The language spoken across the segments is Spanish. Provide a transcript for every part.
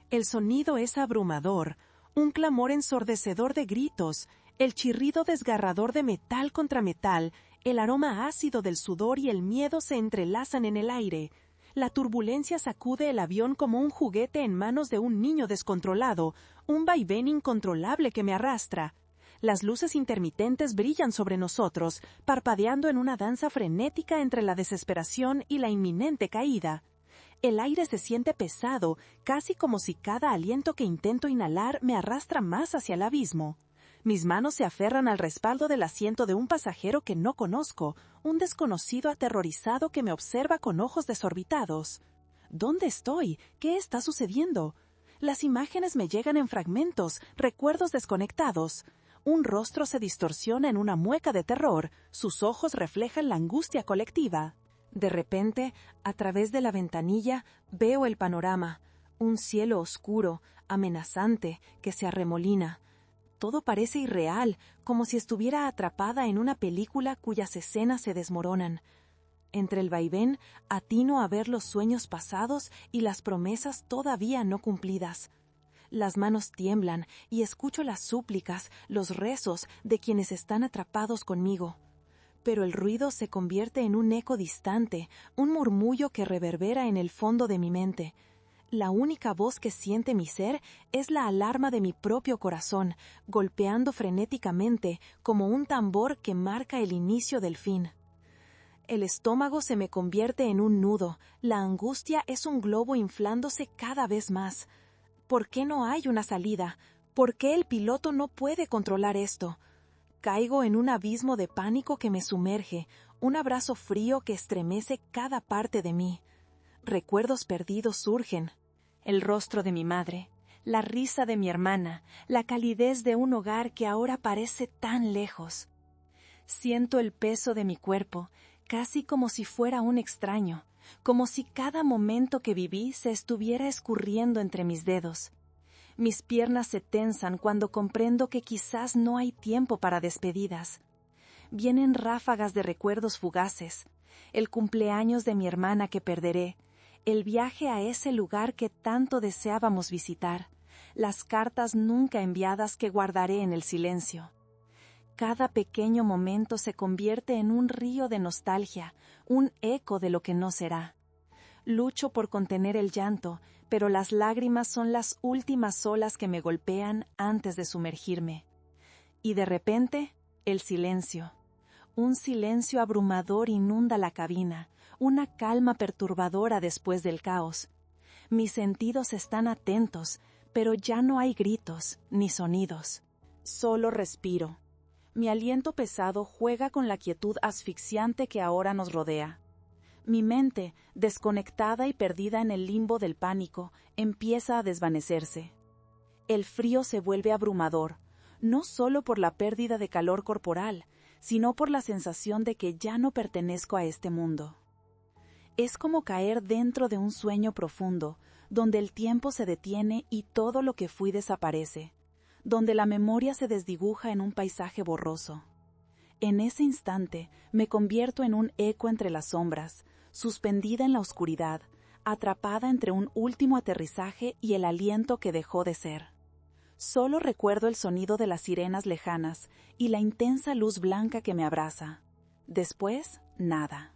El sonido es abrumador, un clamor ensordecedor de gritos, el chirrido desgarrador de metal contra metal, el aroma ácido del sudor y el miedo se entrelazan en el aire. La turbulencia sacude el avión como un juguete en manos de un niño descontrolado, un vaivén incontrolable que me arrastra. Las luces intermitentes brillan sobre nosotros, parpadeando en una danza frenética entre la desesperación y la inminente caída. El aire se siente pesado, casi como si cada aliento que intento inhalar me arrastra más hacia el abismo. Mis manos se aferran al respaldo del asiento de un pasajero que no conozco, un desconocido aterrorizado que me observa con ojos desorbitados. ¿Dónde estoy? ¿Qué está sucediendo? Las imágenes me llegan en fragmentos, recuerdos desconectados. Un rostro se distorsiona en una mueca de terror, sus ojos reflejan la angustia colectiva. De repente, a través de la ventanilla, veo el panorama, un cielo oscuro, amenazante, que se arremolina. Todo parece irreal, como si estuviera atrapada en una película cuyas escenas se desmoronan. Entre el vaivén, atino a ver los sueños pasados y las promesas todavía no cumplidas. Las manos tiemblan y escucho las súplicas, los rezos de quienes están atrapados conmigo. Pero el ruido se convierte en un eco distante, un murmullo que reverbera en el fondo de mi mente. La única voz que siente mi ser es la alarma de mi propio corazón, golpeando frenéticamente como un tambor que marca el inicio del fin. El estómago se me convierte en un nudo, la angustia es un globo inflándose cada vez más. ¿Por qué no hay una salida? ¿Por qué el piloto no puede controlar esto? Caigo en un abismo de pánico que me sumerge, un abrazo frío que estremece cada parte de mí. Recuerdos perdidos surgen. El rostro de mi madre, la risa de mi hermana, la calidez de un hogar que ahora parece tan lejos. Siento el peso de mi cuerpo, casi como si fuera un extraño, como si cada momento que viví se estuviera escurriendo entre mis dedos. Mis piernas se tensan cuando comprendo que quizás no hay tiempo para despedidas. Vienen ráfagas de recuerdos fugaces, el cumpleaños de mi hermana que perderé, el viaje a ese lugar que tanto deseábamos visitar, las cartas nunca enviadas que guardaré en el silencio. Cada pequeño momento se convierte en un río de nostalgia, un eco de lo que no será. Lucho por contener el llanto, pero las lágrimas son las últimas olas que me golpean antes de sumergirme. Y de repente, el silencio. Un silencio abrumador inunda la cabina, una calma perturbadora después del caos. Mis sentidos están atentos, pero ya no hay gritos ni sonidos. Solo respiro. Mi aliento pesado juega con la quietud asfixiante que ahora nos rodea. Mi mente, desconectada y perdida en el limbo del pánico, empieza a desvanecerse. El frío se vuelve abrumador, no solo por la pérdida de calor corporal, sino por la sensación de que ya no pertenezco a este mundo. Es como caer dentro de un sueño profundo, donde el tiempo se detiene y todo lo que fui desaparece, donde la memoria se desdibuja en un paisaje borroso. En ese instante me convierto en un eco entre las sombras, suspendida en la oscuridad, atrapada entre un último aterrizaje y el aliento que dejó de ser. Solo recuerdo el sonido de las sirenas lejanas y la intensa luz blanca que me abraza. Después, nada.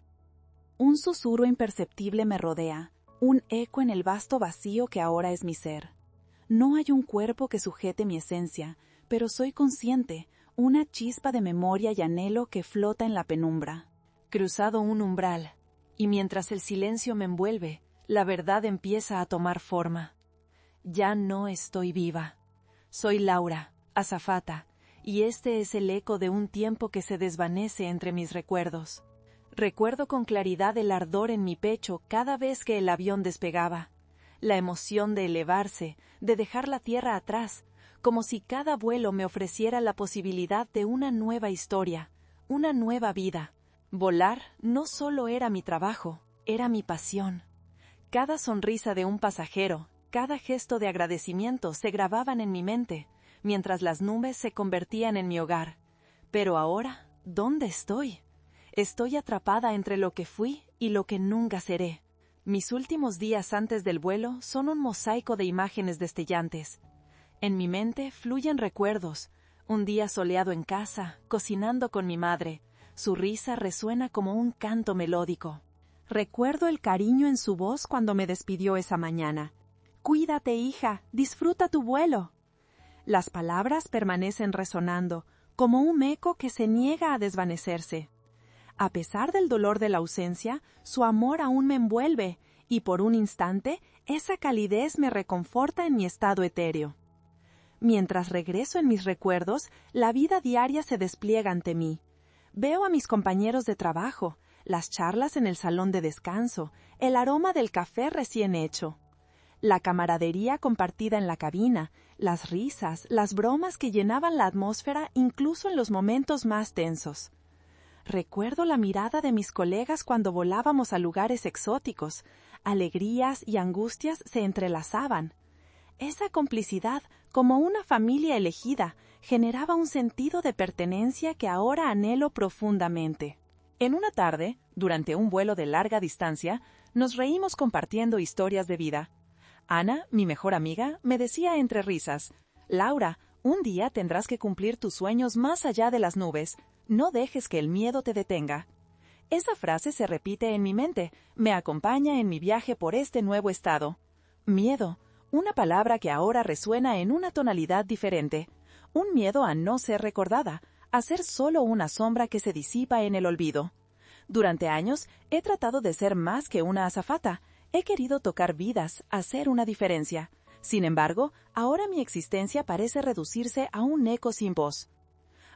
Un susurro imperceptible me rodea, un eco en el vasto vacío que ahora es mi ser. No hay un cuerpo que sujete mi esencia, pero soy consciente, una chispa de memoria y anhelo que flota en la penumbra. Cruzado un umbral, y mientras el silencio me envuelve, la verdad empieza a tomar forma. Ya no estoy viva. Soy Laura, azafata, y este es el eco de un tiempo que se desvanece entre mis recuerdos. Recuerdo con claridad el ardor en mi pecho cada vez que el avión despegaba, la emoción de elevarse, de dejar la tierra atrás, como si cada vuelo me ofreciera la posibilidad de una nueva historia, una nueva vida. Volar no solo era mi trabajo, era mi pasión. Cada sonrisa de un pasajero, cada gesto de agradecimiento se grababan en mi mente, mientras las nubes se convertían en mi hogar. Pero ahora, ¿dónde estoy? Estoy atrapada entre lo que fui y lo que nunca seré. Mis últimos días antes del vuelo son un mosaico de imágenes destellantes. En mi mente fluyen recuerdos, un día soleado en casa, cocinando con mi madre. Su risa resuena como un canto melódico. Recuerdo el cariño en su voz cuando me despidió esa mañana. «Cuídate, hija, disfruta tu vuelo». Las palabras permanecen resonando, como un eco que se niega a desvanecerse. A pesar del dolor de la ausencia, su amor aún me envuelve, y por un instante, esa calidez me reconforta en mi estado etéreo. Mientras regreso en mis recuerdos, la vida diaria se despliega ante mí. Veo a mis compañeros de trabajo, las charlas en el salón de descanso, el aroma del café recién hecho. La camaradería compartida en la cabina, las risas, las bromas que llenaban la atmósfera incluso en los momentos más tensos. Recuerdo la mirada de mis colegas cuando volábamos a lugares exóticos. Alegrías y angustias se entrelazaban. Esa complicidad, como una familia elegida, generaba un sentido de pertenencia que ahora anhelo profundamente. En una tarde, durante un vuelo de larga distancia, nos reímos compartiendo historias de vida. Ana, mi mejor amiga, me decía entre risas: «Laura, un día tendrás que cumplir tus sueños más allá de las nubes. No dejes que el miedo te detenga». Esa frase se repite en mi mente, me acompaña en mi viaje por este nuevo estado. Miedo, una palabra que ahora resuena en una tonalidad diferente. Un miedo a no ser recordada, a ser solo una sombra que se disipa en el olvido. Durante años he tratado de ser más que una azafata. He querido tocar vidas, hacer una diferencia. Sin embargo, ahora mi existencia parece reducirse a un eco sin voz.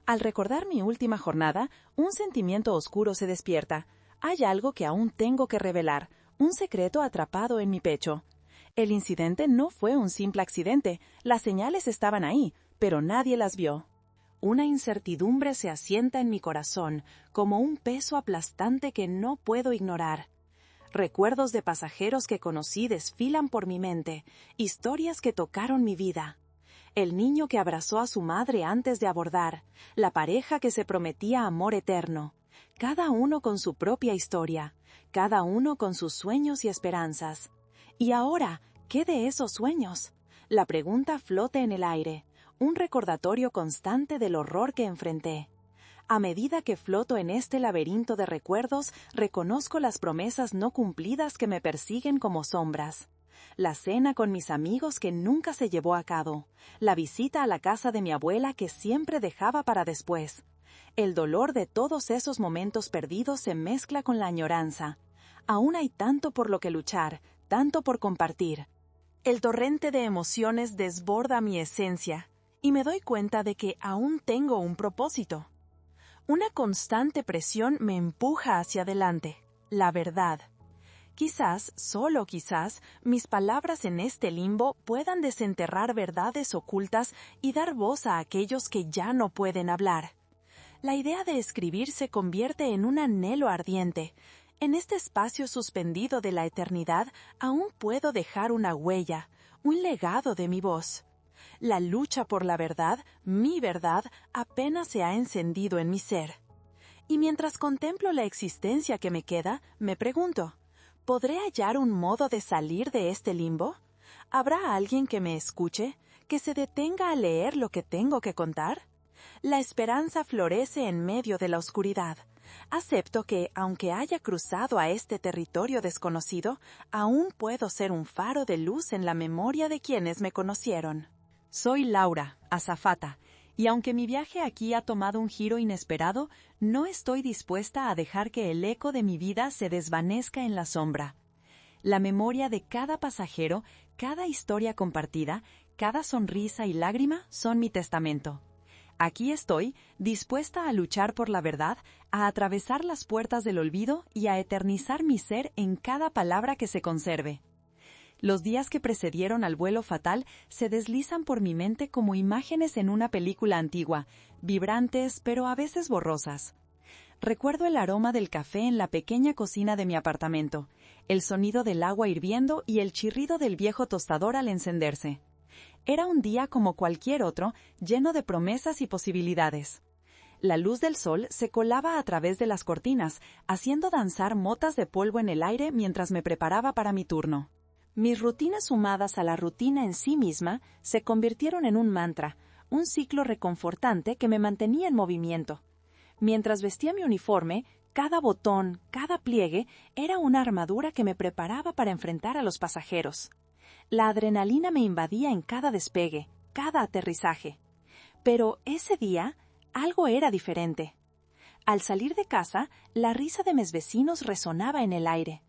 Al recordar mi última jornada, un sentimiento oscuro se despierta. Hay algo que aún tengo que revelar, un secreto atrapado en mi pecho. El incidente no fue un simple accidente, las señales estaban ahí, pero nadie las vio. Una incertidumbre se asienta en mi corazón, como un peso aplastante que no puedo ignorar. Recuerdos de pasajeros que conocí desfilan por mi mente, historias que tocaron mi vida. El niño que abrazó a su madre antes de abordar, la pareja que se prometía amor eterno, cada uno con su propia historia, cada uno con sus sueños y esperanzas. ¿Y ahora, qué de esos sueños? La pregunta flota en el aire, un recordatorio constante del horror que enfrenté. A medida que floto en este laberinto de recuerdos, reconozco las promesas no cumplidas que me persiguen como sombras. La cena con mis amigos que nunca se llevó a cabo, la visita a la casa de mi abuela que siempre dejaba para después. El dolor de todos esos momentos perdidos se mezcla con la añoranza. Aún hay tanto por lo que luchar, tanto por compartir. El torrente de emociones desborda mi esencia, y me doy cuenta de que aún tengo un propósito. Una constante presión me empuja hacia adelante, la verdad. Quizás, solo quizás, mis palabras en este limbo puedan desenterrar verdades ocultas y dar voz a aquellos que ya no pueden hablar. La idea de escribir se convierte en un anhelo ardiente. En este espacio suspendido de la eternidad aún puedo dejar una huella, un legado de mi voz. La lucha por la verdad, mi verdad, apenas se ha encendido en mi ser. Y mientras contemplo la existencia que me queda, me pregunto, ¿podré hallar un modo de salir de este limbo? ¿Habrá alguien que me escuche, que se detenga a leer lo que tengo que contar? La esperanza florece en medio de la oscuridad. Acepto que, aunque haya cruzado a este territorio desconocido, aún puedo ser un faro de luz en la memoria de quienes me conocieron. Soy Laura, azafata, y aunque mi viaje aquí ha tomado un giro inesperado, no estoy dispuesta a dejar que el eco de mi vida se desvanezca en la sombra. La memoria de cada pasajero, cada historia compartida, cada sonrisa y lágrima son mi testamento. Aquí estoy, dispuesta a luchar por la verdad, a atravesar las puertas del olvido y a eternizar mi ser en cada palabra que se conserve. Los días que precedieron al vuelo fatal se deslizan por mi mente como imágenes en una película antigua, vibrantes pero a veces borrosas. Recuerdo el aroma del café en la pequeña cocina de mi apartamento, el sonido del agua hirviendo y el chirrido del viejo tostador al encenderse. Era un día como cualquier otro, lleno de promesas y posibilidades. La luz del sol se colaba a través de las cortinas, haciendo danzar motas de polvo en el aire mientras me preparaba para mi turno. Mis rutinas sumadas a la rutina en sí misma se convirtieron en un mantra, un ciclo reconfortante que me mantenía en movimiento. Mientras vestía mi uniforme, cada botón, cada pliegue era una armadura que me preparaba para enfrentar a los pasajeros. La adrenalina me invadía en cada despegue, cada aterrizaje. Pero ese día, algo era diferente. Al salir de casa, la risa de mis vecinos resonaba en el aire.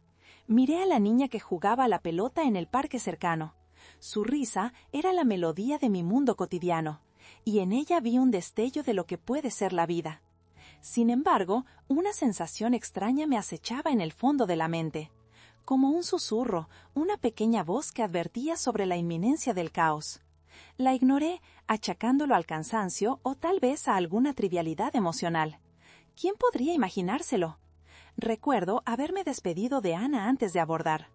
Miré a la niña que jugaba a la pelota en el parque cercano. Su risa era la melodía de mi mundo cotidiano, y en ella vi un destello de lo que puede ser la vida. Sin embargo, una sensación extraña me acechaba en el fondo de la mente. Como un susurro, una pequeña voz que advertía sobre la inminencia del caos. La ignoré, achacándolo al cansancio o tal vez a alguna trivialidad emocional. ¿Quién podría imaginárselo? Recuerdo haberme despedido de Ana antes de abordar.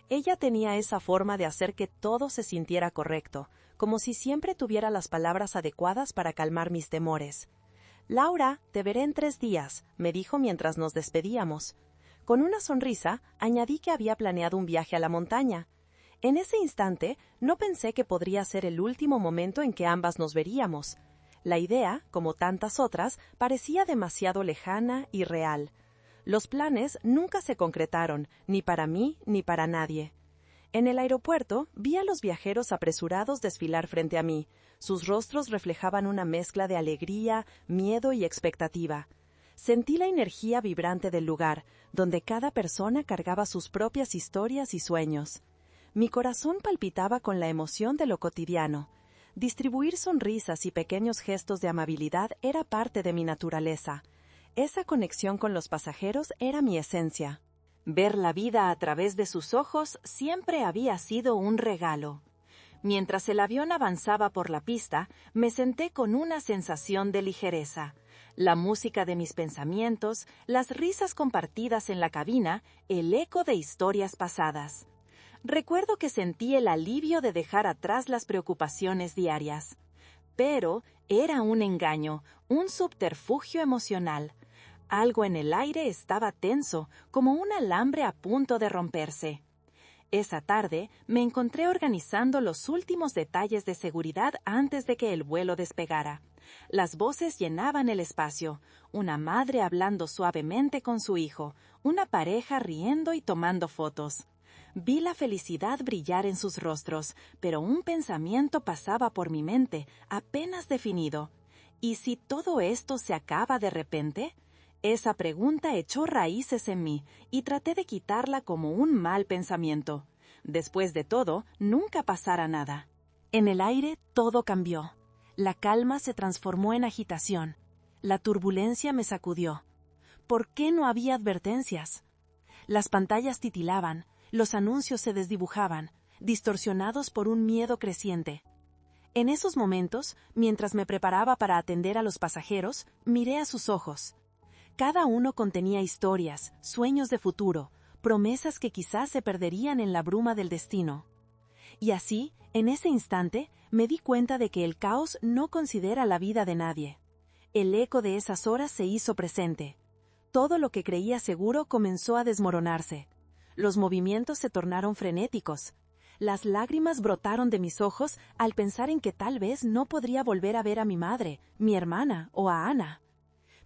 Ella tenía esa forma de hacer que todo se sintiera correcto, como si siempre tuviera las palabras adecuadas para calmar mis temores. «Laura, te veré en 3 días», me dijo mientras nos despedíamos. Con una sonrisa, añadí que había planeado un viaje a la montaña. En ese instante, no pensé que podría ser el último momento en que ambas nos veríamos. La idea, como tantas otras, parecía demasiado lejana y real. Los planes nunca se concretaron, ni para mí ni para nadie. En el aeropuerto vi a los viajeros apresurados desfilar frente a mí. Sus rostros reflejaban una mezcla de alegría, miedo y expectativa. Sentí la energía vibrante del lugar, donde cada persona cargaba sus propias historias y sueños. Mi corazón palpitaba con la emoción de lo cotidiano. Distribuir sonrisas y pequeños gestos de amabilidad era parte de mi naturaleza. Esa conexión con los pasajeros era mi esencia. Ver la vida a través de sus ojos siempre había sido un regalo. Mientras el avión avanzaba por la pista, me senté con una sensación de ligereza. La música de mis pensamientos, las risas compartidas en la cabina, el eco de historias pasadas. Recuerdo que sentí el alivio de dejar atrás las preocupaciones diarias. Pero era un engaño, un subterfugio emocional. Algo en el aire estaba tenso, como un alambre a punto de romperse. Esa tarde me encontré organizando los últimos detalles de seguridad antes de que el vuelo despegara. Las voces llenaban el espacio, una madre hablando suavemente con su hijo, una pareja riendo y tomando fotos. Vi la felicidad brillar en sus rostros, pero un pensamiento pasaba por mi mente, apenas definido. ¿Y si todo esto se acaba de repente? Esa pregunta echó raíces en mí y traté de quitarla como un mal pensamiento. Después de todo, nunca pasara nada. En el aire todo cambió. La calma se transformó en agitación. La turbulencia me sacudió. ¿Por qué no había advertencias? Las pantallas titilaban, los anuncios se desdibujaban, distorsionados por un miedo creciente. En esos momentos, mientras me preparaba para atender a los pasajeros, miré a sus ojos. Cada uno contenía historias, sueños de futuro, promesas que quizás se perderían en la bruma del destino. Y así, en ese instante, me di cuenta de que el caos no considera la vida de nadie. El eco de esas horas se hizo presente. Todo lo que creía seguro comenzó a desmoronarse. Los movimientos se tornaron frenéticos. Las lágrimas brotaron de mis ojos al pensar en que tal vez no podría volver a ver a mi madre, mi hermana o a Ana.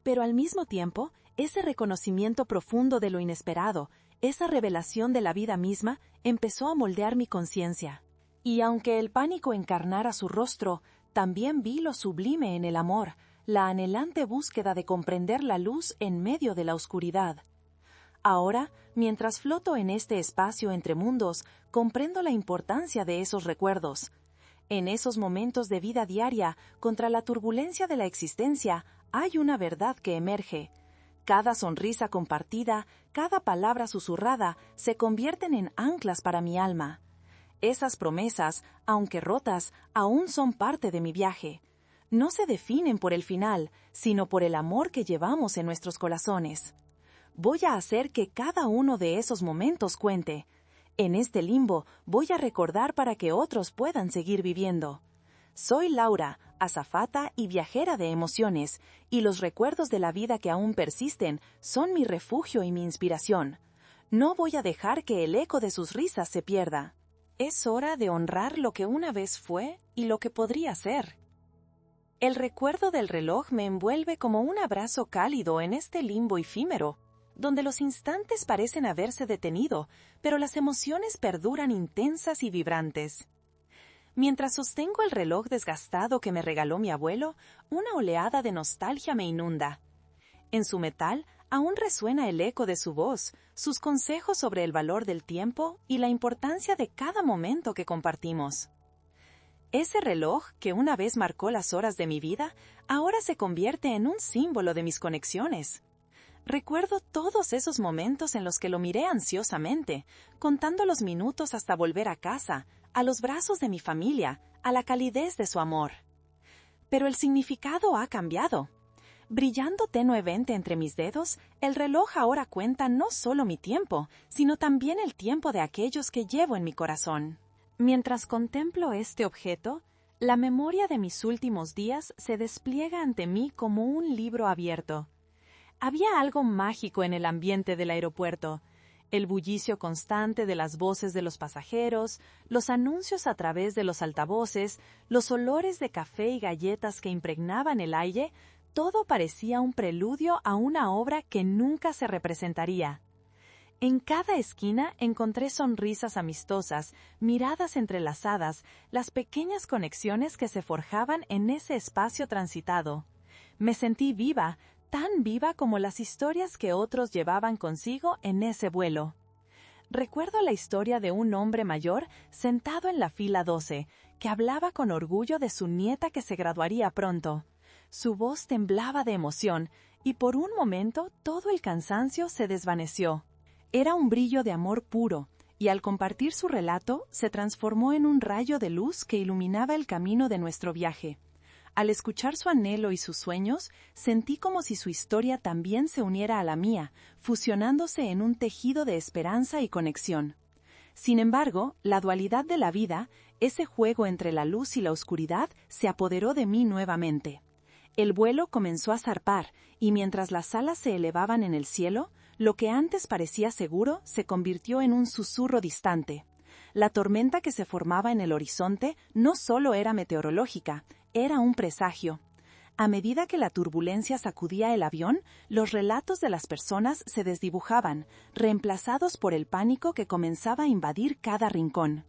Pero al mismo tiempo, ese reconocimiento profundo de lo inesperado, esa revelación de la vida misma, empezó a moldear mi conciencia. Y aunque el pánico encarnara su rostro, también vi lo sublime en el amor, la anhelante búsqueda de comprender la luz en medio de la oscuridad. Ahora, mientras floto en este espacio entre mundos, comprendo la importancia de esos recuerdos. En esos momentos de vida diaria, contra la turbulencia de la existencia, hay una verdad que emerge. Cada sonrisa compartida, cada palabra susurrada, se convierten en anclas para mi alma. Esas promesas, aunque rotas, aún son parte de mi viaje. No se definen por el final, sino por el amor que llevamos en nuestros corazones. Voy a hacer que cada uno de esos momentos cuente. En este limbo voy a recordar para que otros puedan seguir viviendo. Soy Laura, azafata y viajera de emociones, y los recuerdos de la vida que aún persisten son mi refugio y mi inspiración. No voy a dejar que el eco de sus risas se pierda. Es hora de honrar lo que una vez fue y lo que podría ser. El recuerdo del reloj me envuelve como un abrazo cálido en este limbo efímero, donde los instantes parecen haberse detenido, pero las emociones perduran intensas y vibrantes. Mientras sostengo el reloj desgastado que me regaló mi abuelo, una oleada de nostalgia me inunda. En su metal aún resuena el eco de su voz, sus consejos sobre el valor del tiempo y la importancia de cada momento que compartimos. Ese reloj, que una vez marcó las horas de mi vida, ahora se convierte en un símbolo de mis conexiones. Recuerdo todos esos momentos en los que lo miré ansiosamente, contando los minutos hasta volver a casa, a los brazos de mi familia, a la calidez de su amor. Pero el significado ha cambiado. Brillando tenuemente entre mis dedos, el reloj ahora cuenta no solo mi tiempo, sino también el tiempo de aquellos que llevo en mi corazón. Mientras contemplo este objeto, la memoria de mis últimos días se despliega ante mí como un libro abierto. Había algo mágico en el ambiente del aeropuerto. El bullicio constante de las voces de los pasajeros, los anuncios a través de los altavoces, los olores de café y galletas que impregnaban el aire, todo parecía un preludio a una obra que nunca se representaría. En cada esquina encontré sonrisas amistosas, miradas entrelazadas, las pequeñas conexiones que se forjaban en ese espacio transitado. Me sentí viva, tan viva como las historias que otros llevaban consigo en ese vuelo. Recuerdo la historia de un hombre mayor sentado en la fila 12, que hablaba con orgullo de su nieta que se graduaría pronto. Su voz temblaba de emoción, y por un momento todo el cansancio se desvaneció. Era un brillo de amor puro, y al compartir su relato se transformó en un rayo de luz que iluminaba el camino de nuestro viaje. Al escuchar su anhelo y sus sueños, sentí como si su historia también se uniera a la mía, fusionándose en un tejido de esperanza y conexión. Sin embargo, la dualidad de la vida, ese juego entre la luz y la oscuridad, se apoderó de mí nuevamente. El vuelo comenzó a zarpar, y mientras las alas se elevaban en el cielo, lo que antes parecía seguro se convirtió en un susurro distante. La tormenta que se formaba en el horizonte no solo era meteorológica, era un presagio. A medida que la turbulencia sacudía el avión, los relatos de las personas se desdibujaban, reemplazados por el pánico que comenzaba a invadir cada rincón.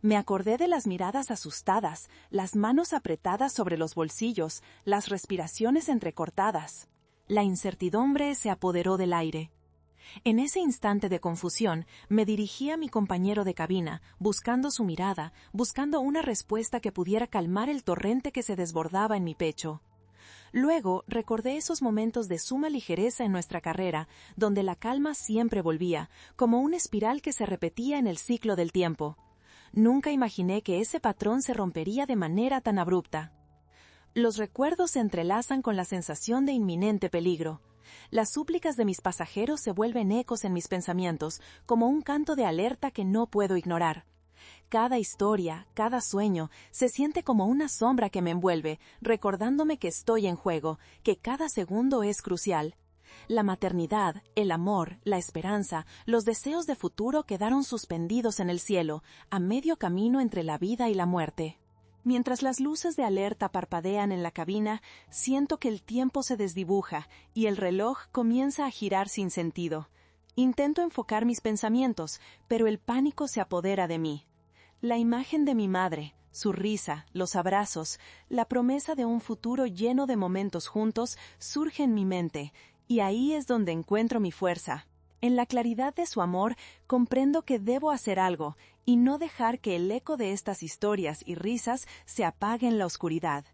Me acordé de las miradas asustadas, las manos apretadas sobre los bolsillos, las respiraciones entrecortadas. La incertidumbre se apoderó del aire. En ese instante de confusión, me dirigí a mi compañero de cabina, buscando su mirada, buscando una respuesta que pudiera calmar el torrente que se desbordaba en mi pecho. Luego recordé esos momentos de suma ligereza en nuestra carrera, donde la calma siempre volvía, como una espiral que se repetía en el ciclo del tiempo. Nunca imaginé que ese patrón se rompería de manera tan abrupta. Los recuerdos se entrelazan con la sensación de inminente peligro. Las súplicas de mis pasajeros se vuelven ecos en mis pensamientos, como un canto de alerta que no puedo ignorar. Cada historia, cada sueño, se siente como una sombra que me envuelve, recordándome que estoy en juego, que cada segundo es crucial. La maternidad, el amor, la esperanza, los deseos de futuro quedaron suspendidos en el cielo, a medio camino entre la vida y la muerte. Mientras las luces de alerta parpadean en la cabina, siento que el tiempo se desdibuja y el reloj comienza a girar sin sentido. Intento enfocar mis pensamientos, pero el pánico se apodera de mí. La imagen de mi madre, su risa, los abrazos, la promesa de un futuro lleno de momentos juntos surge en mi mente, y ahí es donde encuentro mi fuerza. En la claridad de su amor, comprendo que debo hacer algo, y no dejar que el eco de estas historias y risas se apague en la oscuridad.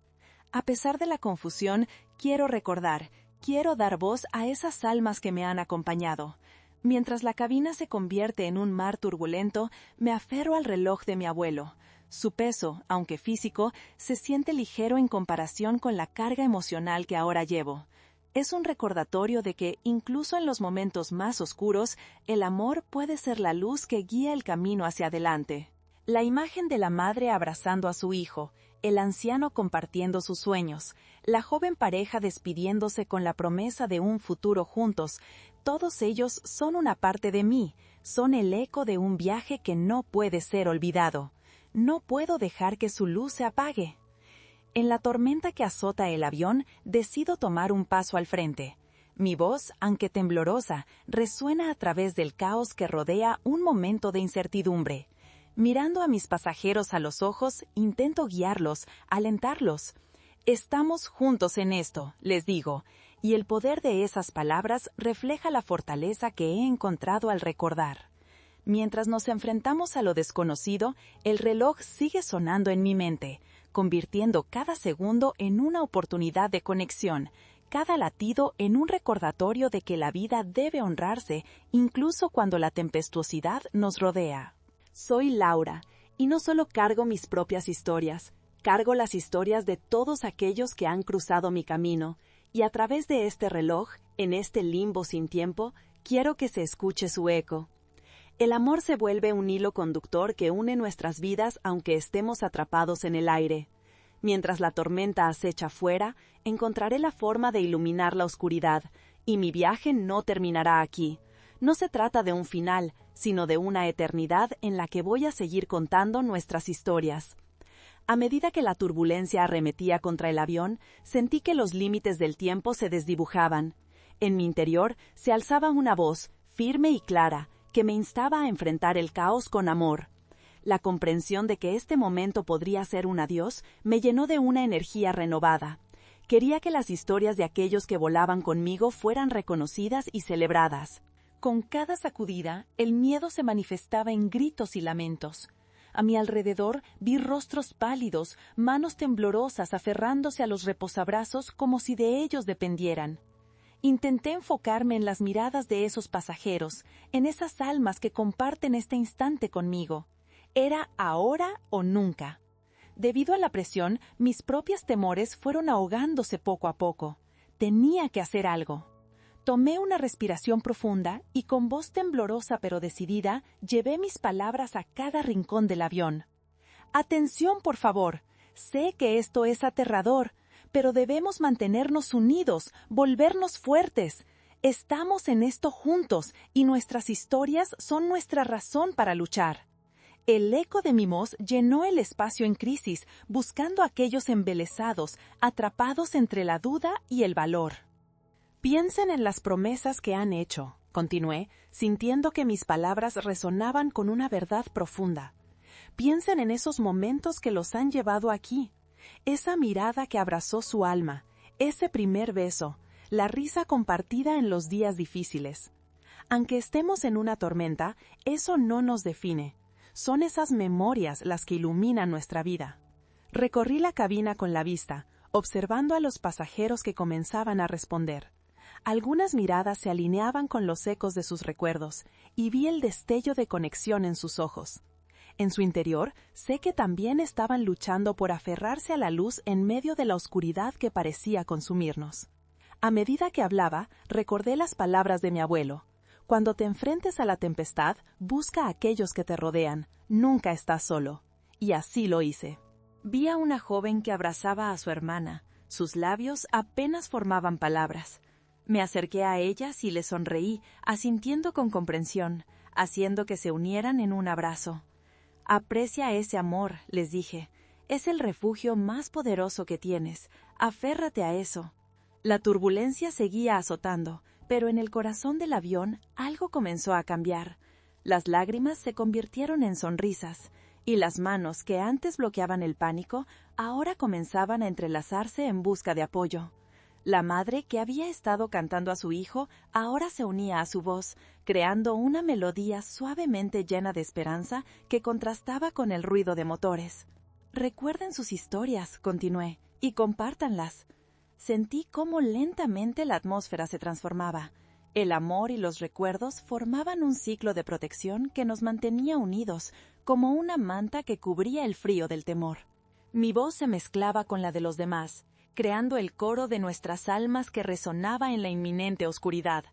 A pesar de la confusión, quiero recordar, quiero dar voz a esas almas que me han acompañado. Mientras la cabina se convierte en un mar turbulento, me aferro al reloj de mi abuelo. Su peso, aunque físico, se siente ligero en comparación con la carga emocional que ahora llevo. Es un recordatorio de que, incluso en los momentos más oscuros, el amor puede ser la luz que guía el camino hacia adelante. La imagen de la madre abrazando a su hijo, el anciano compartiendo sus sueños, la joven pareja despidiéndose con la promesa de un futuro juntos, todos ellos son una parte de mí, son el eco de un viaje que no puede ser olvidado. No puedo dejar que su luz se apague. En la tormenta que azota el avión, decido tomar un paso al frente. Mi voz, aunque temblorosa, resuena a través del caos que rodea un momento de incertidumbre. Mirando a mis pasajeros a los ojos, intento guiarlos, alentarlos. Estamos juntos en esto, les digo, y el poder de esas palabras refleja la fortaleza que he encontrado al recordar. Mientras nos enfrentamos a lo desconocido, el reloj sigue sonando en mi mente, convirtiendo cada segundo en una oportunidad de conexión, cada latido en un recordatorio de que la vida debe honrarse, incluso cuando la tempestuosidad nos rodea. Soy Laura, y no solo cargo mis propias historias, cargo las historias de todos aquellos que han cruzado mi camino, y a través de este reloj, en este limbo sin tiempo, quiero que se escuche su eco. El amor se vuelve un hilo conductor que une nuestras vidas aunque estemos atrapados en el aire. Mientras la tormenta acecha afuera, encontraré la forma de iluminar la oscuridad, y mi viaje no terminará aquí. No se trata de un final, sino de una eternidad en la que voy a seguir contando nuestras historias. A medida que la turbulencia arremetía contra el avión, sentí que los límites del tiempo se desdibujaban. En mi interior se alzaba una voz, firme y clara, que me instaba a enfrentar el caos con amor. La comprensión de que este momento podría ser un adiós me llenó de una energía renovada. Quería que las historias de aquellos que volaban conmigo fueran reconocidas y celebradas. Con cada sacudida, el miedo se manifestaba en gritos y lamentos. A mi alrededor vi rostros pálidos, manos temblorosas aferrándose a los reposabrazos como si de ellos dependieran. Intenté enfocarme en las miradas de esos pasajeros, en esas almas que comparten este instante conmigo. Era ahora o nunca. Debido a la presión, mis propios temores fueron ahogándose poco a poco. Tenía que hacer algo. Tomé una respiración profunda y con voz temblorosa pero decidida, llevé mis palabras a cada rincón del avión. «Atención, por favor. Sé que esto es aterrador, pero debemos mantenernos unidos, volvernos fuertes. Estamos en esto juntos y nuestras historias son nuestra razón para luchar». El eco de mi voz llenó el espacio en crisis, buscando a aquellos embelesados, atrapados entre la duda y el valor. «Piensen en las promesas que han hecho», continué, sintiendo que mis palabras resonaban con una verdad profunda. «Piensen en esos momentos que los han llevado aquí, esa mirada que abrazó su alma, ese primer beso, la risa compartida en los días difíciles. Aunque estemos en una tormenta, eso no nos define. Son esas memorias las que iluminan nuestra vida». Recorrí la cabina con la vista, observando a los pasajeros que comenzaban a responder. Algunas miradas se alineaban con los ecos de sus recuerdos, y vi el destello de conexión en sus ojos. En su interior, sé que también estaban luchando por aferrarse a la luz en medio de la oscuridad que parecía consumirnos. A medida que hablaba, recordé las palabras de mi abuelo. Cuando te enfrentes a la tempestad, busca a aquellos que te rodean, nunca estás solo. Y así lo hice. Vi a una joven que abrazaba a su hermana. Sus labios apenas formaban palabras. Me acerqué a ellas y les sonreí, asintiendo con comprensión, haciendo que se unieran en un abrazo. «Aprecia ese amor», les dije. «Es el refugio más poderoso que tienes. Aférrate a eso». La turbulencia seguía azotando, pero en el corazón del avión algo comenzó a cambiar. Las lágrimas se convirtieron en sonrisas, y las manos que antes bloqueaban el pánico ahora comenzaban a entrelazarse en busca de apoyo. La madre que había estado cantando a su hijo ahora se unía a su voz, creando una melodía suavemente llena de esperanza que contrastaba con el ruido de motores. «Recuerden sus historias», continué, «y compártanlas». Sentí cómo lentamente la atmósfera se transformaba. El amor y los recuerdos formaban un ciclo de protección que nos mantenía unidos, como una manta que cubría el frío del temor. Mi voz se mezclaba con la de los demás, creando el coro de nuestras almas que resonaba en la inminente oscuridad.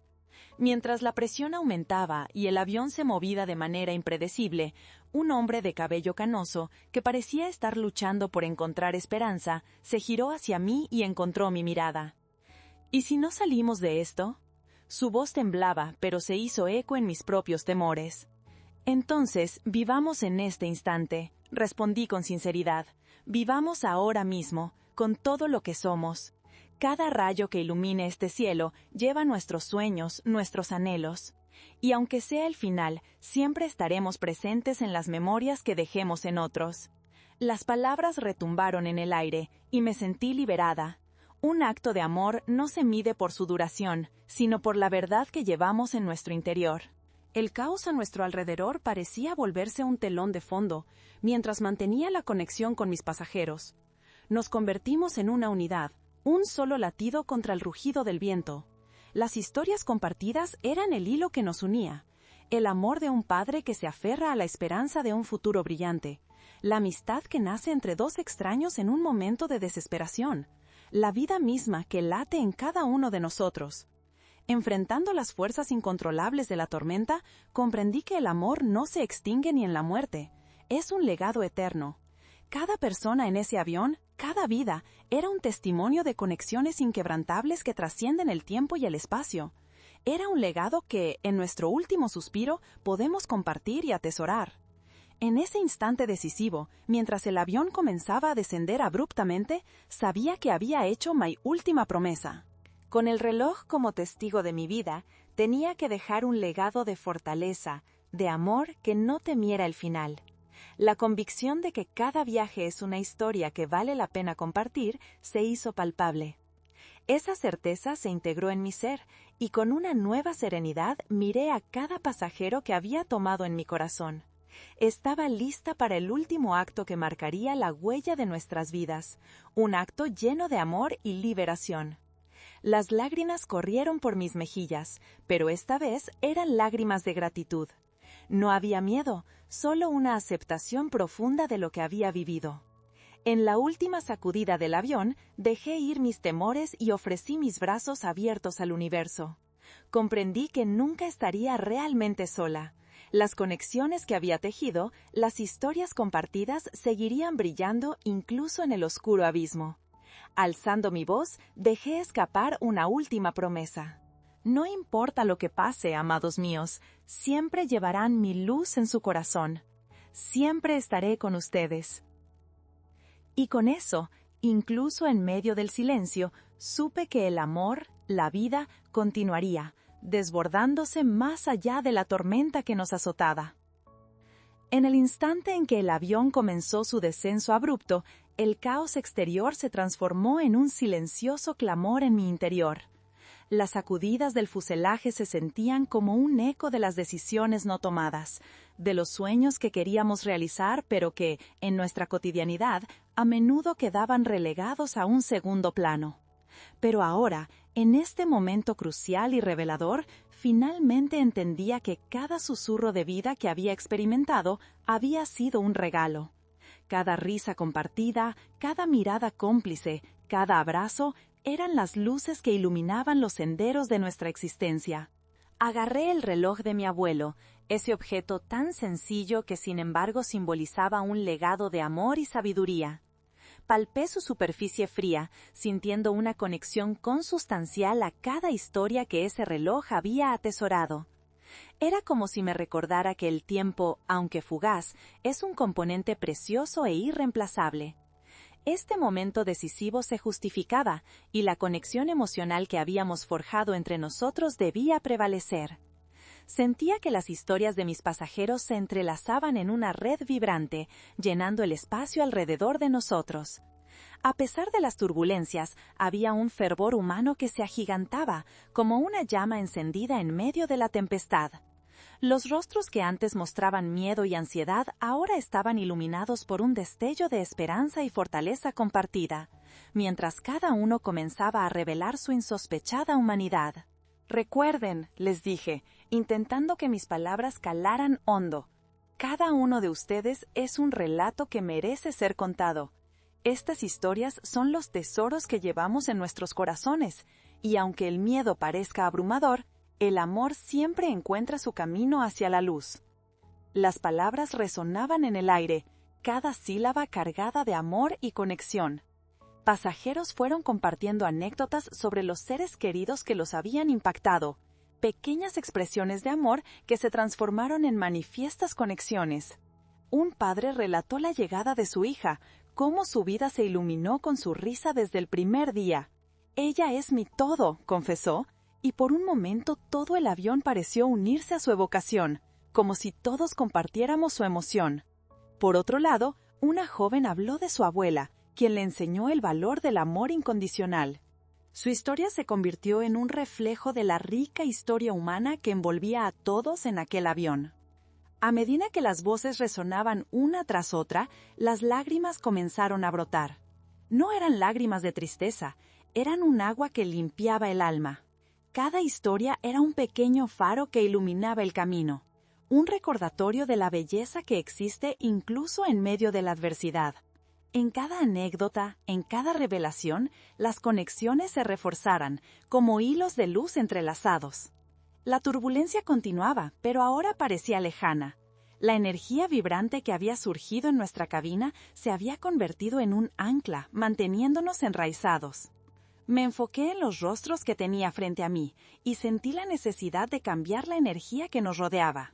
Mientras la presión aumentaba y el avión se movía de manera impredecible, un hombre de cabello canoso, que parecía estar luchando por encontrar esperanza, se giró hacia mí y encontró mi mirada. ¿Y si no salimos de esto? Su voz temblaba, pero se hizo eco en mis propios temores. Entonces, vivamos en este instante, respondí con sinceridad. Vivamos ahora mismo, con todo lo que somos. Cada rayo que ilumine este cielo lleva nuestros sueños, nuestros anhelos. Y aunque sea el final, siempre estaremos presentes en las memorias que dejemos en otros. Las palabras retumbaron en el aire, y me sentí liberada. Un acto de amor no se mide por su duración, sino por la verdad que llevamos en nuestro interior. El caos a nuestro alrededor parecía volverse un telón de fondo, mientras mantenía la conexión con mis pasajeros. Nos convertimos en una unidad, un solo latido contra el rugido del viento. Las historias compartidas eran el hilo que nos unía, el amor de un padre que se aferra a la esperanza de un futuro brillante, la amistad que nace entre dos extraños en un momento de desesperación, la vida misma que late en cada uno de nosotros. Enfrentando las fuerzas incontrolables de la tormenta, comprendí que el amor no se extingue ni en la muerte, es un legado eterno. Cada persona en ese avión, cada vida, era un testimonio de conexiones inquebrantables que trascienden el tiempo y el espacio. Era un legado que, en nuestro último suspiro, podemos compartir y atesorar. En ese instante decisivo, mientras el avión comenzaba a descender abruptamente, sabía que había hecho mi última promesa. Con el reloj como testigo de mi vida, tenía que dejar un legado de fortaleza, de amor que no temiera el final. La convicción de que cada viaje es una historia que vale la pena compartir se hizo palpable. Esa certeza se integró en mi ser, y con una nueva serenidad miré a cada pasajero que había tomado en mi corazón. Estaba lista para el último acto que marcaría la huella de nuestras vidas, un acto lleno de amor y liberación. Las lágrimas corrieron por mis mejillas, pero esta vez eran lágrimas de gratitud. No había miedo, solo una aceptación profunda de lo que había vivido. En la última sacudida del avión, dejé ir mis temores y ofrecí mis brazos abiertos al universo. Comprendí que nunca estaría realmente sola. Las conexiones que había tejido, las historias compartidas seguirían brillando incluso en el oscuro abismo. Alzando mi voz, dejé escapar una última promesa. No importa lo que pase, amados míos, siempre llevarán mi luz en su corazón. Siempre estaré con ustedes. Y con eso, incluso en medio del silencio, supe que el amor, la vida, continuaría, desbordándose más allá de la tormenta que nos azotaba. En el instante en que el avión comenzó su descenso abrupto, el caos exterior se transformó en un silencioso clamor en mi interior. Las sacudidas del fuselaje se sentían como un eco de las decisiones no tomadas, de los sueños que queríamos realizar pero que, en nuestra cotidianidad, a menudo quedaban relegados a un segundo plano. Pero ahora, en este momento crucial y revelador, finalmente entendía que cada susurro de vida que había experimentado había sido un regalo. Cada risa compartida, cada mirada cómplice, cada abrazo, eran las luces que iluminaban los senderos de nuestra existencia. Agarré el reloj de mi abuelo, ese objeto tan sencillo que sin embargo simbolizaba un legado de amor y sabiduría. Palpé su superficie fría, sintiendo una conexión consustancial a cada historia que ese reloj había atesorado. Era como si me recordara que el tiempo, aunque fugaz, es un componente precioso e irreemplazable. Este momento decisivo se justificaba, y la conexión emocional que habíamos forjado entre nosotros debía prevalecer. Sentía que las historias de mis pasajeros se entrelazaban en una red vibrante, llenando el espacio alrededor de nosotros. A pesar de las turbulencias, había un fervor humano que se agigantaba, como una llama encendida en medio de la tempestad. Los rostros que antes mostraban miedo y ansiedad ahora estaban iluminados por un destello de esperanza y fortaleza compartida, mientras cada uno comenzaba a revelar su insospechada humanidad. Recuerden, les dije, intentando que mis palabras calaran hondo, cada uno de ustedes es un relato que merece ser contado. Estas historias son los tesoros que llevamos en nuestros corazones, y aunque el miedo parezca abrumador, El amor siempre encuentra su camino hacia la luz. Las palabras resonaban en el aire, cada sílaba cargada de amor y conexión. Pasajeros fueron compartiendo anécdotas sobre los seres queridos que los habían impactado, pequeñas expresiones de amor que se transformaron en manifiestas conexiones. Un padre relató la llegada de su hija, cómo su vida se iluminó con su risa desde el primer día. «Ella es mi todo», confesó, y por un momento todo el avión pareció unirse a su evocación, como si todos compartiéramos su emoción. Por otro lado, una joven habló de su abuela, quien le enseñó el valor del amor incondicional. Su historia se convirtió en un reflejo de la rica historia humana que envolvía a todos en aquel avión. A medida que las voces resonaban una tras otra, las lágrimas comenzaron a brotar. No eran lágrimas de tristeza, eran un agua que limpiaba el alma. Cada historia era un pequeño faro que iluminaba el camino, un recordatorio de la belleza que existe incluso en medio de la adversidad. En cada anécdota, en cada revelación, las conexiones se reforzaran, como hilos de luz entrelazados. La turbulencia continuaba, pero ahora parecía lejana. La energía vibrante que había surgido en nuestra cabina se había convertido en un ancla, manteniéndonos enraizados. Me enfoqué en los rostros que tenía frente a mí y sentí la necesidad de cambiar la energía que nos rodeaba.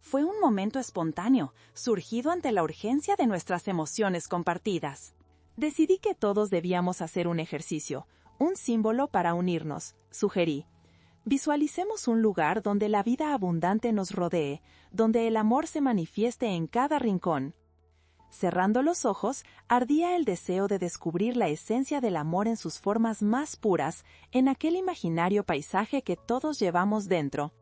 Fue un momento espontáneo, surgido ante la urgencia de nuestras emociones compartidas. Decidí que todos debíamos hacer un ejercicio, un símbolo para unirnos, sugerí. Visualicemos un lugar donde la vida abundante nos rodee, donde el amor se manifieste en cada rincón. Cerrando los ojos, ardía el deseo de descubrir la esencia del amor en sus formas más puras, en aquel imaginario paisaje que todos llevamos dentro.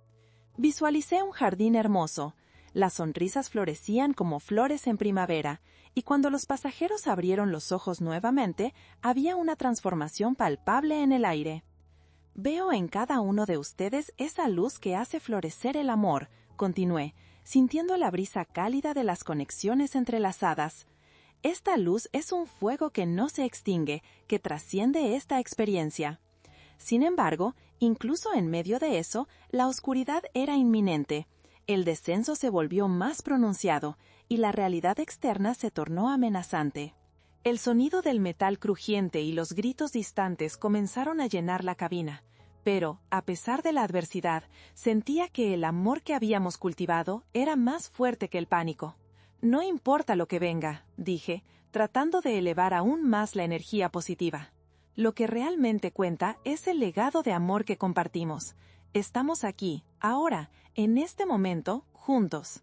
Visualicé un jardín hermoso. Las sonrisas florecían como flores en primavera, y cuando los pasajeros abrieron los ojos nuevamente, había una transformación palpable en el aire. «Veo en cada uno de ustedes esa luz que hace florecer el amor», continué, sintiendo la brisa cálida de las conexiones entrelazadas. «Esta luz es un fuego que no se extingue, que trasciende esta experiencia». Sin embargo, incluso en medio de eso, la oscuridad era inminente. El descenso se volvió más pronunciado, y la realidad externa se tornó amenazante. El sonido del metal crujiente y los gritos distantes comenzaron a llenar la cabina, pero, a pesar de la adversidad, sentía que el amor que habíamos cultivado era más fuerte que el pánico. «No importa lo que venga», dije, tratando de elevar aún más la energía positiva. «Lo que realmente cuenta es el legado de amor que compartimos. Estamos aquí, ahora, en este momento, juntos».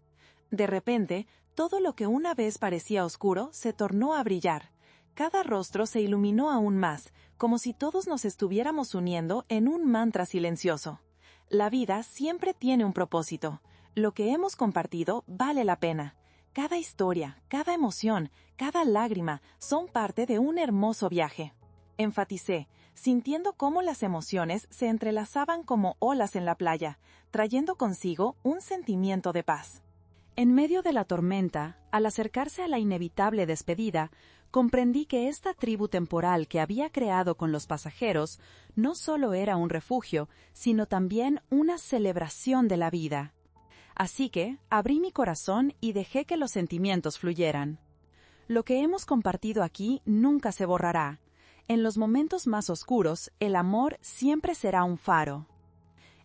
De repente, todo lo que una vez parecía oscuro se tornó a brillar. Cada rostro se iluminó aún más, como si todos nos estuviéramos uniendo en un mantra silencioso. La vida siempre tiene un propósito. Lo que hemos compartido vale la pena. Cada historia, cada emoción, cada lágrima son parte de un hermoso viaje. Enfaticé, sintiendo cómo las emociones se entrelazaban como olas en la playa, trayendo consigo un sentimiento de paz. En medio de la tormenta, al acercarse a la inevitable despedida, comprendí que esta tribu temporal que había creado con los pasajeros no solo era un refugio, sino también una celebración de la vida. Así que abrí mi corazón y dejé que los sentimientos fluyeran. Lo que hemos compartido aquí nunca se borrará. En los momentos más oscuros, el amor siempre será un faro.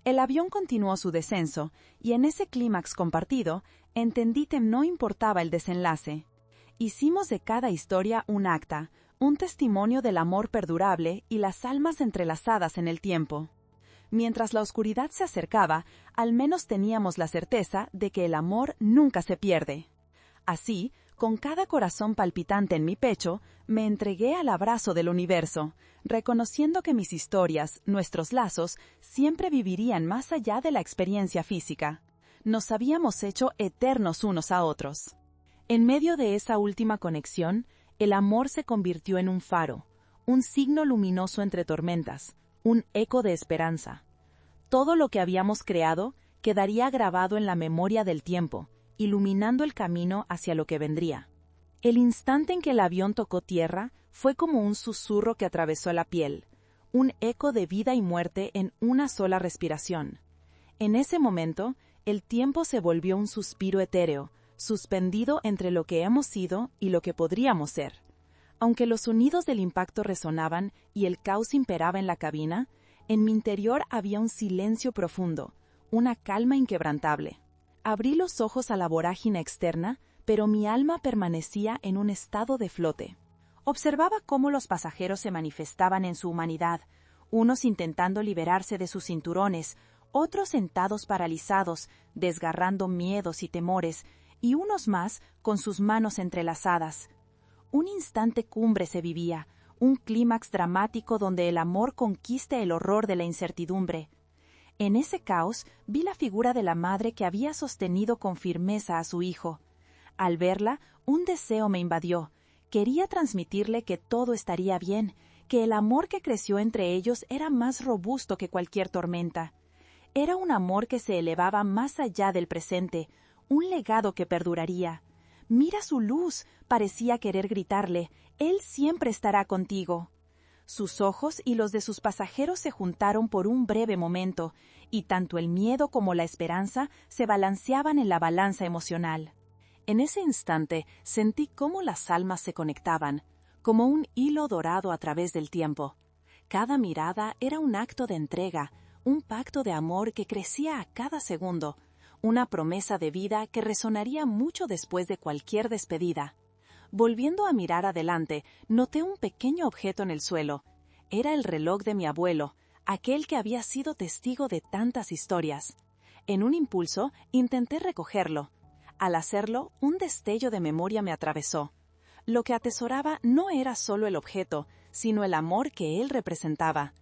El avión continuó su descenso, y en ese clímax compartido, entendí que no importaba el desenlace. Hicimos de cada historia un acta, un testimonio del amor perdurable y las almas entrelazadas en el tiempo. Mientras la oscuridad se acercaba, al menos teníamos la certeza de que el amor nunca se pierde. Así, con cada corazón palpitante en mi pecho, me entregué al abrazo del universo, reconociendo que mis historias, nuestros lazos, siempre vivirían más allá de la experiencia física. Nos habíamos hecho eternos unos a otros. En medio de esa última conexión, el amor se convirtió en un faro, un signo luminoso entre tormentas, un eco de esperanza. Todo lo que habíamos creado quedaría grabado en la memoria del tiempo, iluminando el camino hacia lo que vendría. El instante en que el avión tocó tierra fue como un susurro que atravesó la piel, un eco de vida y muerte en una sola respiración. En ese momento, el tiempo se volvió un suspiro etéreo, suspendido entre lo que hemos sido y lo que podríamos ser. Aunque los sonidos del impacto resonaban y el caos imperaba en la cabina, en mi interior había un silencio profundo, una calma inquebrantable. Abrí los ojos a la vorágine externa, pero mi alma permanecía en un estado de flote. Observaba cómo los pasajeros se manifestaban en su humanidad, unos intentando liberarse de sus cinturones, otros sentados paralizados, desgarrando miedos y temores, y unos más con sus manos entrelazadas. Un instante cumbre se vivía, un clímax dramático donde el amor conquista el horror de la incertidumbre. En ese caos vi la figura de la madre que había sostenido con firmeza a su hijo. Al verla, un deseo me invadió. Quería transmitirle que todo estaría bien, que el amor que creció entre ellos era más robusto que cualquier tormenta. Era un amor que se elevaba más allá del presente, un legado que perduraría. «Mira su luz», parecía querer gritarle, «él siempre estará contigo». Sus ojos y los de sus pasajeros se juntaron por un breve momento, y tanto el miedo como la esperanza se balanceaban en la balanza emocional. En ese instante sentí cómo las almas se conectaban, como un hilo dorado a través del tiempo. Cada mirada era un acto de entrega, un pacto de amor que crecía a cada segundo, una promesa de vida que resonaría mucho después de cualquier despedida. Volviendo a mirar adelante, noté un pequeño objeto en el suelo. Era el reloj de mi abuelo, aquel que había sido testigo de tantas historias. En un impulso, intenté recogerlo. Al hacerlo, un destello de memoria me atravesó. Lo que atesoraba no era solo el objeto, sino el amor que él representaba.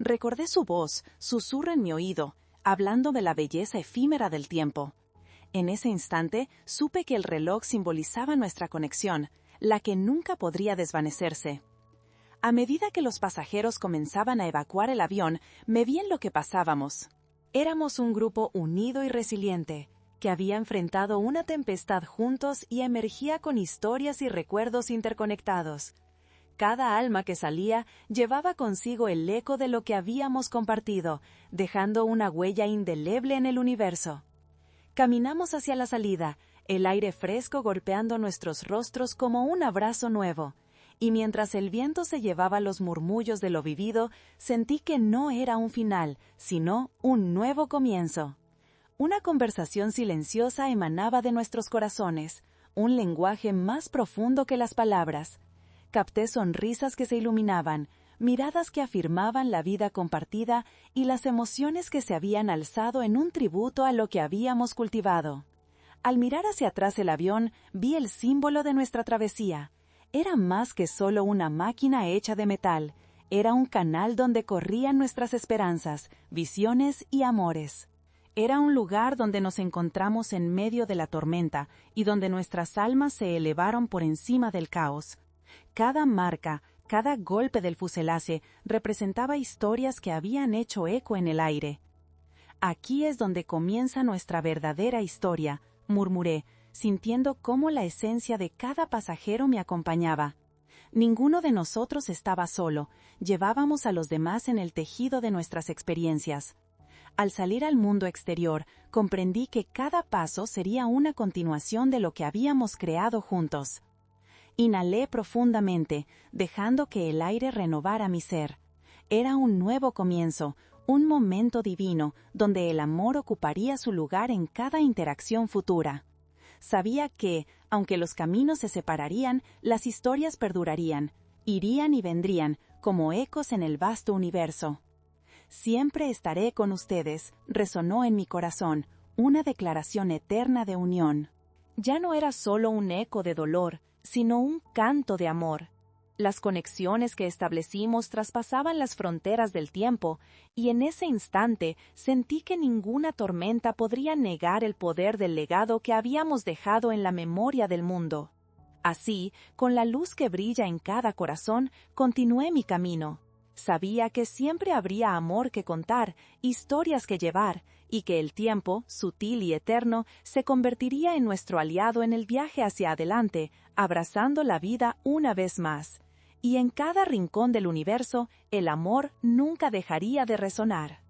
Recordé su voz, susurro en mi oído, hablando de la belleza efímera del tiempo. En ese instante, supe que el reloj simbolizaba nuestra conexión, la que nunca podría desvanecerse. A medida que los pasajeros comenzaban a evacuar el avión, me vi en lo que pasábamos. Éramos un grupo unido y resiliente, que había enfrentado una tempestad juntos y emergía con historias y recuerdos interconectados. Cada alma que salía llevaba consigo el eco de lo que habíamos compartido, dejando una huella indeleble en el universo. Caminamos hacia la salida, el aire fresco golpeando nuestros rostros como un abrazo nuevo, y mientras el viento se llevaba los murmullos de lo vivido, sentí que no era un final, sino un nuevo comienzo. Una conversación silenciosa emanaba de nuestros corazones, un lenguaje más profundo que las palabras. Capté sonrisas que se iluminaban, miradas que afirmaban la vida compartida y las emociones que se habían alzado en un tributo a lo que habíamos cultivado. Al mirar hacia atrás el avión, vi el símbolo de nuestra travesía. Era más que solo una máquina hecha de metal, era un canal donde corrían nuestras esperanzas, visiones y amores. Era un lugar donde nos encontramos en medio de la tormenta y donde nuestras almas se elevaron por encima del caos. Cada marca, cada golpe del fuselaje representaba historias que habían hecho eco en el aire. «Aquí es donde comienza nuestra verdadera historia», murmuré, sintiendo cómo la esencia de cada pasajero me acompañaba. Ninguno de nosotros estaba solo, llevábamos a los demás en el tejido de nuestras experiencias. Al salir al mundo exterior, comprendí que cada paso sería una continuación de lo que habíamos creado juntos. Inhalé profundamente, dejando que el aire renovara mi ser. Era un nuevo comienzo, un momento divino, donde el amor ocuparía su lugar en cada interacción futura. Sabía que, aunque los caminos se separarían, las historias perdurarían, irían y vendrían, como ecos en el vasto universo. «Siempre estaré con ustedes», resonó en mi corazón, una declaración eterna de unión. Ya no era solo un eco de dolor, sino un canto de amor. Las conexiones que establecimos traspasaban las fronteras del tiempo, y en ese instante sentí que ninguna tormenta podría negar el poder del legado que habíamos dejado en la memoria del mundo. Así, con la luz que brilla en cada corazón, continué mi camino. Sabía que siempre habría amor que contar, historias que llevar, y que el tiempo, sutil y eterno, se convertiría en nuestro aliado en el viaje hacia adelante, abrazando la vida una vez más. Y en cada rincón del universo, el amor nunca dejaría de resonar.